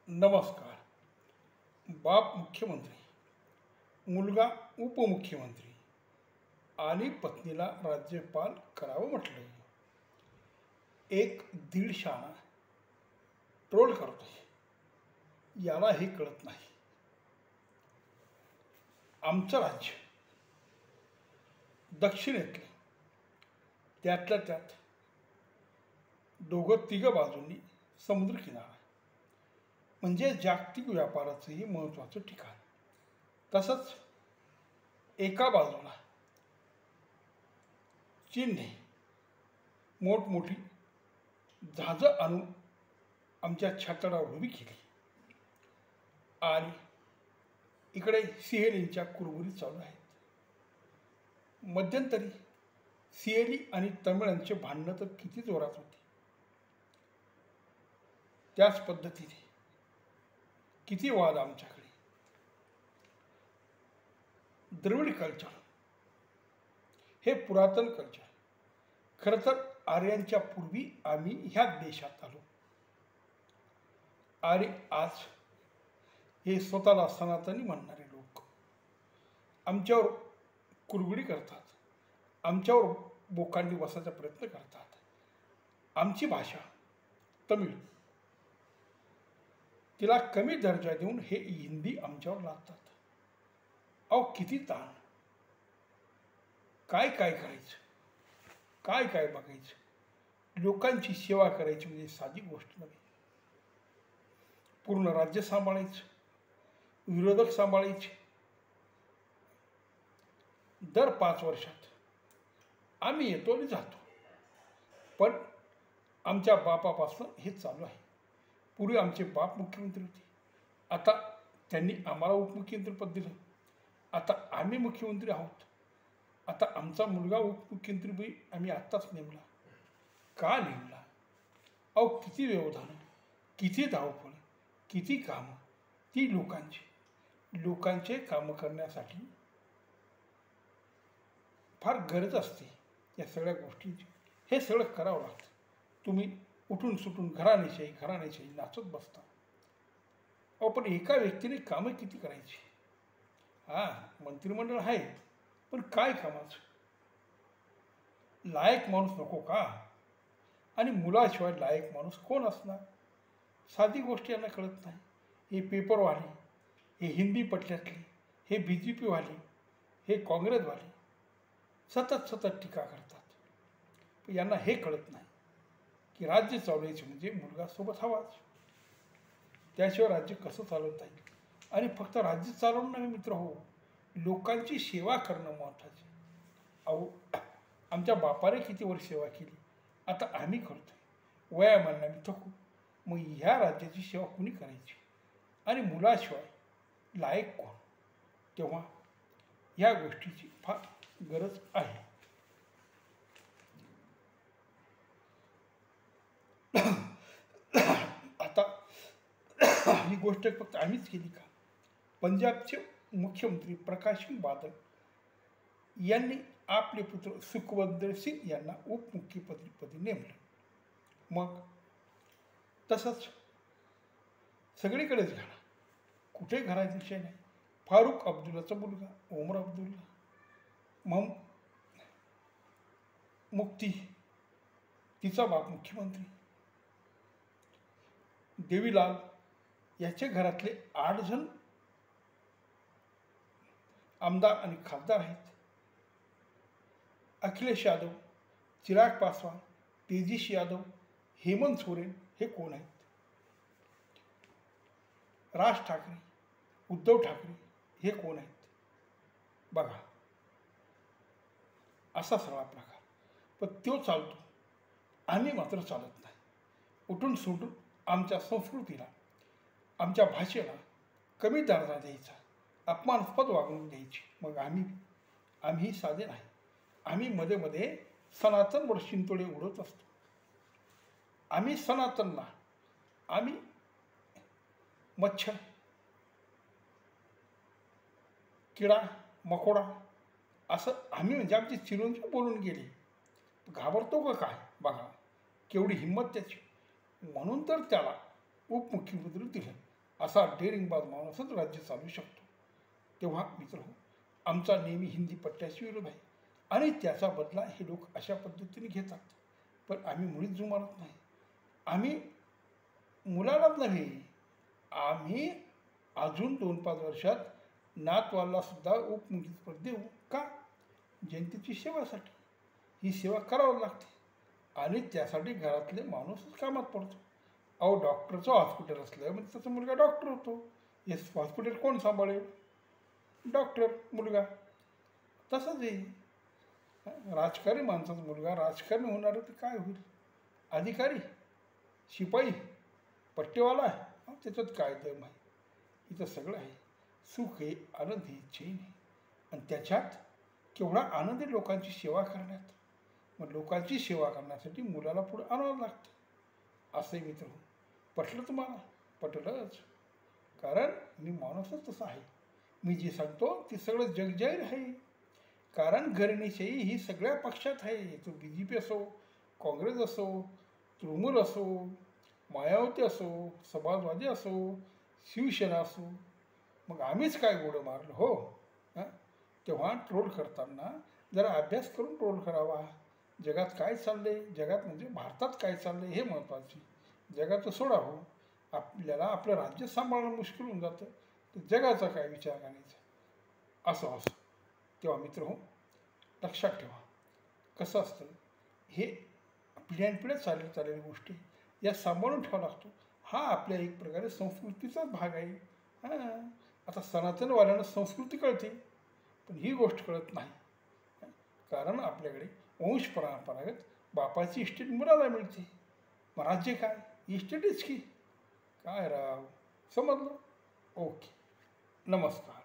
नमस्कार. बाप मुख्यमंत्री, मुलगा उपमुख्यमंत्री आणि पत्नीला राज्यपाल करावं म्हटलं. एक दीड शाणा ट्रोल करतोय, याला हे कळत नाही. आमचं राज्य दक्षिणेतलं, त्यातल्या त्यात दोघं तिघं बाजूंनी समुद्रकिनारा, म्हणजे जागतिक व्यापाराचंही महत्त्वाचं ठिकाण. तसंच एका बाजूला चीनने मोठमोठी जहाजं आणून आमच्या छातडावर उभी केली आणि इकडे सिहेलींच्या कुरबुरी चालू आहेत. मध्यंतरी सिहेली आणि तमिळांचे भांडणं तर किती जोरात होती. त्याच पद्धतीने किती वाद आमच्याकडे. द्रविड कल्चर हे पुरातन कल्चर. खरं तर आर्यांच्या पूर्वी आम्ही ह्या देशात आलो आणि आज हे स्वतःला सनातनी म्हणणारे लोक आमच्यावर कुरघुडी करतात, आमच्यावर बोकांडी बसायचा प्रयत्न करतात. आमची भाषा तमिळ, तिला कमी दर्जा देऊन हे हिंदी आमच्यावर लादतात. अहो किती ताण, काय काय करायचं, काय काय बघायचं. लोकांची सेवा करायची म्हणजे साधी गोष्ट नव्हे. पूर्ण राज्य सांभाळायचं, विरोधक सांभाळायचे. दर 5 वर्षात आम्ही येतो आणि जातो, पण आमच्या बापापासून हे चालू आहे. पूर्वी आमचे बाप मुख्यमंत्री होते, आता त्यांनी आम्हाला उपमुख्यमंत्रीपद दिलं. आता आम्ही मुख्यमंत्री आहोत. आता आमचा मुलगा उपमुख्यमंत्री आम्ही आत्ताच नेमला. का नेमला? अहो किती व्यवधान, किती धावपळ, किती कामं. ती लोकांचे कामं करण्यासाठी फार गरज असते या सगळ्या गोष्टींची. हे सगळं करावं लागतं. तुम्ही उठून सुटून घराण्याशाही नाचत बसता. अहो पण एका व्यक्तीने कामं किती करायची. मंत्रिमंडळ आहे, पण काय कामाचं. लायक माणूस नको का? आणि मुलाशिवाय लायक माणूस कोण असणार. साधी गोष्ट यांना कळत नाही. हे पेपरवाले, हे हिंदी पट्ट्यातले, हे BJP वाले, हे काँग्रेसवाले सतत टीका करतात. पण यांना हे कळत नाही की राज्य चालवायचं म्हणजे मुलगा सोबत हवाच. त्याशिवाय राज्य कसं चालवता येईल. आणि फक्त राज्य चालवणं नव्हे मित्र हो, लोकांची सेवा करणं महत्त्वाचं. अहो आमच्या बापाने किती वर्ष सेवा केली, आता आम्ही करतोय. वयामानाने आम्ही थकू. मग ह्या राज्याची सेवा कुणी करायची. आणि मुलाशिवाय लायक कोण. तेव्हा ह्या गोष्टीची फार गरज आहे. आता ही गोष्ट फक्त आम्हीच केली का? पंजाबचे मुख्यमंत्री प्रकाश सिंग बादल यांनी आपले पुत्र सुखविंदर सिंग यांना उपमुख्यमंत्रीपदी नेमलं. मग तसंच सगळीकडेच घडा, कुठे घराचा विषय नाही. फारुख अब्दुल्लाचा मुलगा ओमर अब्दुल्ला, मग मुक्ती तिचा बाप मुख्यमंत्री, देवीलाल याचे घरातले 8 जण आमदार आणि खासदार आहेत. अखिलेश यादव, चिराग पासवान, तेजस यादव, हेमंत सोरेन हे कोण आहेत. राज ठाकरे, उद्धव ठाकरे हे कोण आहेत. बघा असा सगळा प्रकार. पण तो चालतो, आम्ही मात्र चालत नाही. उठून सुटून आमच्या संस्कृतीला, आमच्या भाषेला कमी दर्जा द्यायचा, अपमानास्पद वागणूक द्यायची. मग आम्ही साधे नाही. आम्ही मध्ये सनातनवर शिंतोडे उडवत असतो. आम्ही सनातनला, आम्ही मच्छर, किडा, मकोडा असं आम्ही म्हणजे आमची चिरंजीव बोलून गेले. घाबरतो का काय. बघा केवढी हिंमत त्याची. म्हणून तर त्याला उपमुख्यमंत्री दिलं. असा डेअरिंगबाज माणूसच राज्य चालवू शकतो. तेव्हा मित्रहो, आमचा नेहमी हिंदी पट्ट्याशी विरोध आहे आणि त्याचा बदला हे लोक अशा पद्धतीने घेतात. पण आम्ही मुळीच जुमानत नाही. आम्ही मुलालाच नव्हे, आम्ही अजून 2-5 वर्षात नातवाला सुद्धा उपमुख्यपद देऊ. का? जनतेची सेवासाठी. ही सेवा करावी लागते आणि त्यासाठी घरातले माणूसच कामात पडतो. अहो, डॉक्टरचं हॉस्पिटल असलं म्हणजे त्याचा मुलगा डॉक्टर होतो. हे हॉस्पिटल कोण सांभाळेल? डॉक्टर मुलगा. तसंच आहे, राजकारणी माणसाचा मुलगा राजकारणी होणार तर काय होईल? अधिकारी, शिपाई, पट्टेवाला, त्याच्यात काय दम आहे? इथं सगळं आहे. सुख आहे, आनंद आहे, चैन आहे आणि त्याच्यात केवढा आनंद आहे लोकांची सेवा करण्यात. मग लोकांची सेवा करण्यासाठी मुलाला पुढं आणावं लागतं. असंही मित्र पटलं तुम्हाला? पटलंच. कारण मी माणूसच तसा आहे. मी जे सांगतो ते सगळं जगजाहीर आहे. कारण घराणेशाही ही सगळ्या पक्षात आहे. तो BJP असो, काँग्रेस असो, तृणमूल असो, मायावती असो, समाजवादी असो, शिवसेना असो. मग आम्हीच काय गोडं मारलं हो? तेव्हा ट्रोल करताना जरा अभ्यास करून ट्रोल करावा. जगात काय चाललंय, जगात म्हणजे भारतात काय चाललंय हे महत्त्वाचे. जगाचं सोडा हो, आपल्याला आपलं राज्य सांभाळणं मुश्किल होऊन जातं, तर जगाचा काय विचार करायचा असं. तेव्हा मित्र हो, लक्षात ठेवा, कसं असतं हे पिढ्यानपिढ्या चाललेल्या गोष्टी या सांभाळून ठेवावा लागतो. हा आपल्या एक प्रकारे संस्कृतीचाच भाग आहे. आता सनातनवाल्यांना संस्कृती कळते, पण ही गोष्ट कळत नाही. कारण आपल्याकडे वंश परंपरागत बापाची इस्टेट मुलाला मिळते. मग राज्य काय? इस्टेटच की काय राव, समजलं? ओके, नमस्कार.